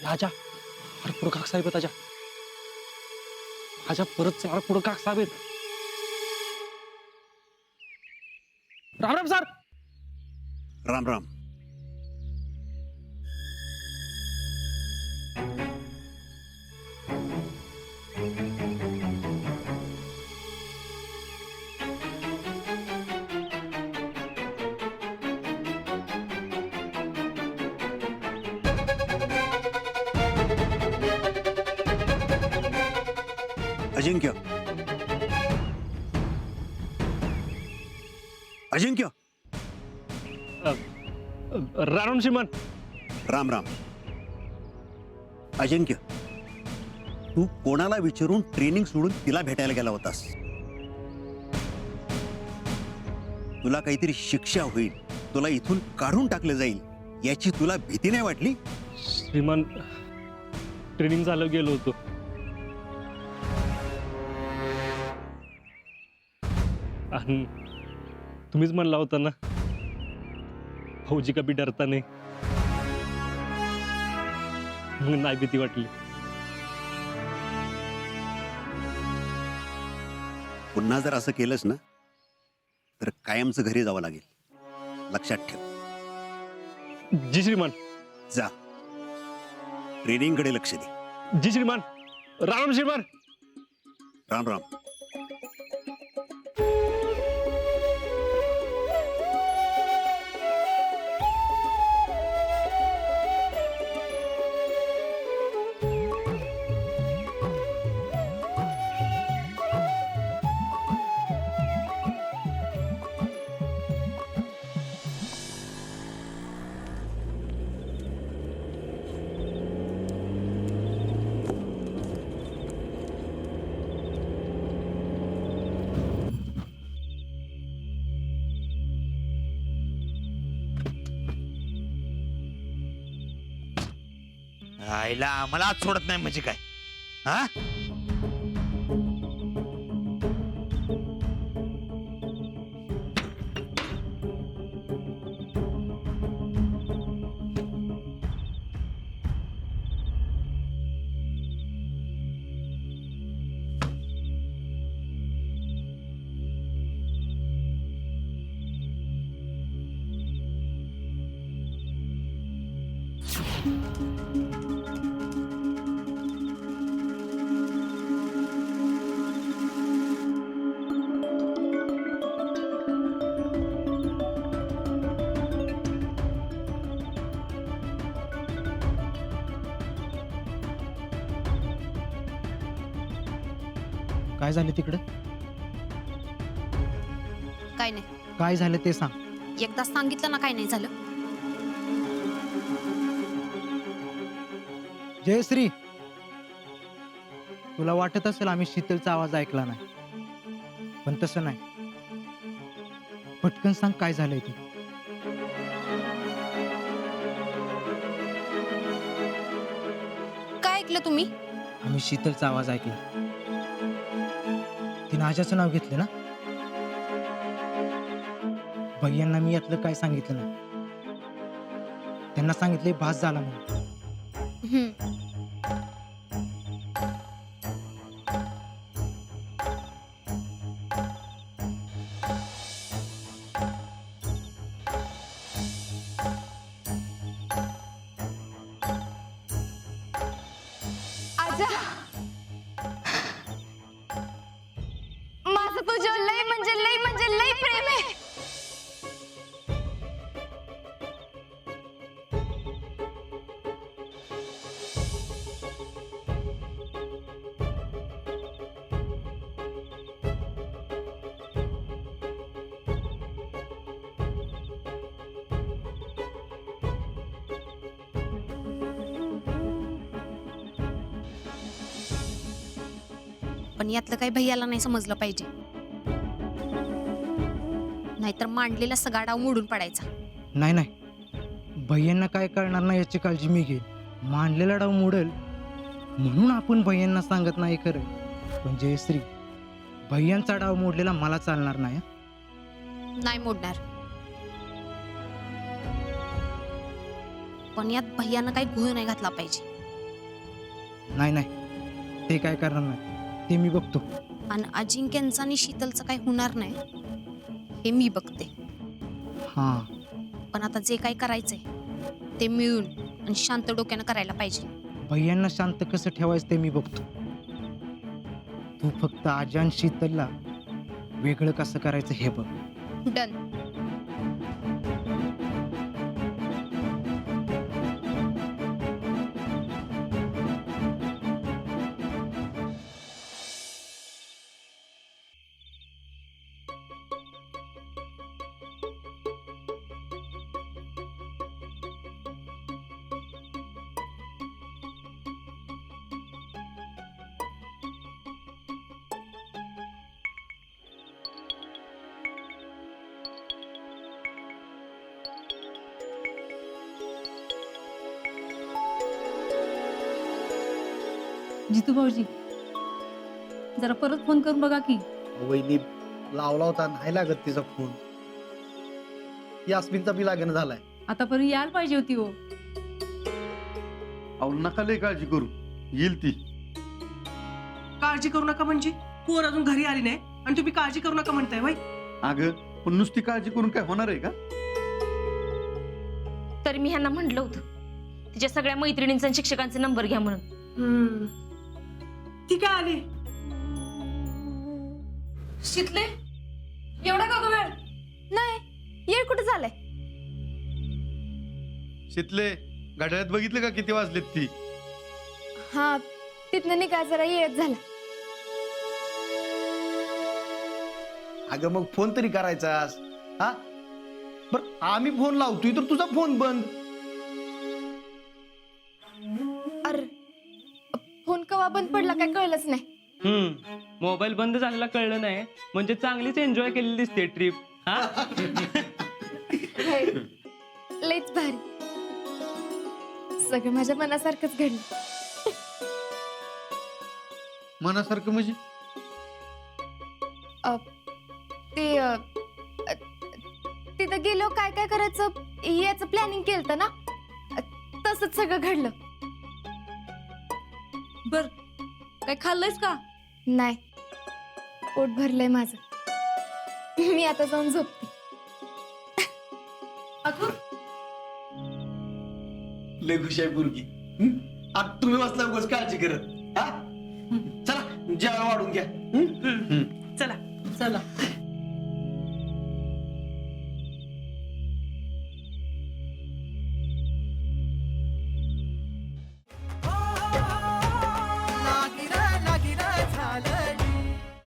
आजा अरे पुढं काक साहेब आहेत आजा. आजा परत अरे पुढं काक साहेब आहेत. राम राम सर. राम राम. अजिंक्य अजिंक्य राम श्रीमान. राम राम. अजिंक्य तू कोणाला विचारून ट्रेनिंग सोडून तिला भेटायला गेला होतास? तुला काहीतरी शिक्षा होईल, तुला इथून काढून टाकलं जाईल याची तुला भीती नाही वाटली? श्रीमान ट्रेनिंग झालं गेलो होतो. आणि तुम्हीच म्हणला होता ना फौजी कभी डरता नाही. मग नाही भीती वाटली. पुन्हा जर असं केलंस ना तर कायमचं घरी जावं लागेल, लक्षात ठेव. जी श्रीमान. जा ट्रेनिंग कडे लक्ष दे. जी श्रीमान. राम श्रीमान. राम राम. आईला आम्हाला आज सोडत नाही म्हणजे काय? हा काय झालं तिकडं? काय नाही. काय झालं ते सांग. एकदा सांगितलं ना काय नाही झालं. जयश्री, तुला वाटत असेल आम्ही शीतलचा आवाज ऐकला नाही, पण तसं नाही. पटकन सांग काय झालंय ते. काय ऐकलं तुम्ही? आम्ही शीतलचा आवाज ऐकला. तिने आजाचं नाव घेतलं ना. भैयांना मी यातलं काय सांगितलं नाही. त्यांना सांगितले भास झाला म्हणून. हम्म. आजा, माझं तुझ्यावर लय म्हणजे लय प्रेम आहे. पण यातलं काही भैयाला नाही समजलं पाहिजे, नाहीतर मांडलेला सगळा डाव मोडून पडायचा. नाही नाही, भैयांना काय कळणार नाही याची काळजी मी घेईन. मांडलेला डाव मोडल म्हणून आपण भैयांना सांगत नाही खरं. पण जयश्री, भैयांचा डाव मोडलेला मला चालणार नाही हं? नाही मोडणार. पण यात भैयानं काही घोळ नाही घातला पाहिजे. नाही नाही, ते काय करणार नाही, ते मी बघतो. आणि अजिंक्यांचं आणि शीतलचं काही होणार नाही हे मी बघते. हां, पण आता जे काही करायचंय ते मिळून आणि शांत डोक्यानं करायला पाहिजे. भैयांना शांत कसं ठेवायचं ते मी बघतो. तू फक्त आजान शीतलला वेगळं कसं करायचं हे बघ. डन. जितू भाऊजी जरा परत फोन करून बघा की. वहिनी लावला होता, नाही लागत तिचा फोन. यास्मिनचा बी लागण झालाय. आतापर्यंत यायला पाहिजे होती हो. अहो नका लय काळजी करू, येईल ती. काळजी करू नका म्हणजे पोर अजून घरी आली नाही आणि तुम्ही काळजी करू नका म्हणताय वय. अगं पण नुसती काळजी करून काय होणार आहे का? तरी मी ह्यांना म्हटलं होतं तिच्या सगळ्या मैत्रिणींचा आणि शिक्षकांचा नंबर घ्या म्हणून. ती काय आली? शितले एवढा का ग वेळ? नाही येड कुठे झालंय? शितले घड्याळात बघितलं का किती वाजलेत ती? हा तिथनं निघा जरा येत झाला. अगं मग फोन तरी करायचास. हा बर, आम्ही फोन लावतोय तर तुझा फोन बंद. अरे फोन कवा बंद पडला काय कळलंच नाही. मोबाईल बंद झालेला कळलं नाही म्हणजे चांगलीच एन्जॉय केलेली दिसते ट्रिप. लईच भारी, सगळं माझ्या मनासारखंच घडलं. मनासारखं म्हणजे? ते तिथं गेलो काय काय करायचं याचं प्लॅनिंग केलं ना, तसंच सगळं घडलं. बर काय खाल्लंयस का? नाही पोट भरलंय माझं, मी आता जाऊन झोपते. अगं लय खुश आहे पोरगी. आता तुम्ही बसला उगाच काळजी करत. हा चला जेवण वाढून घ्या.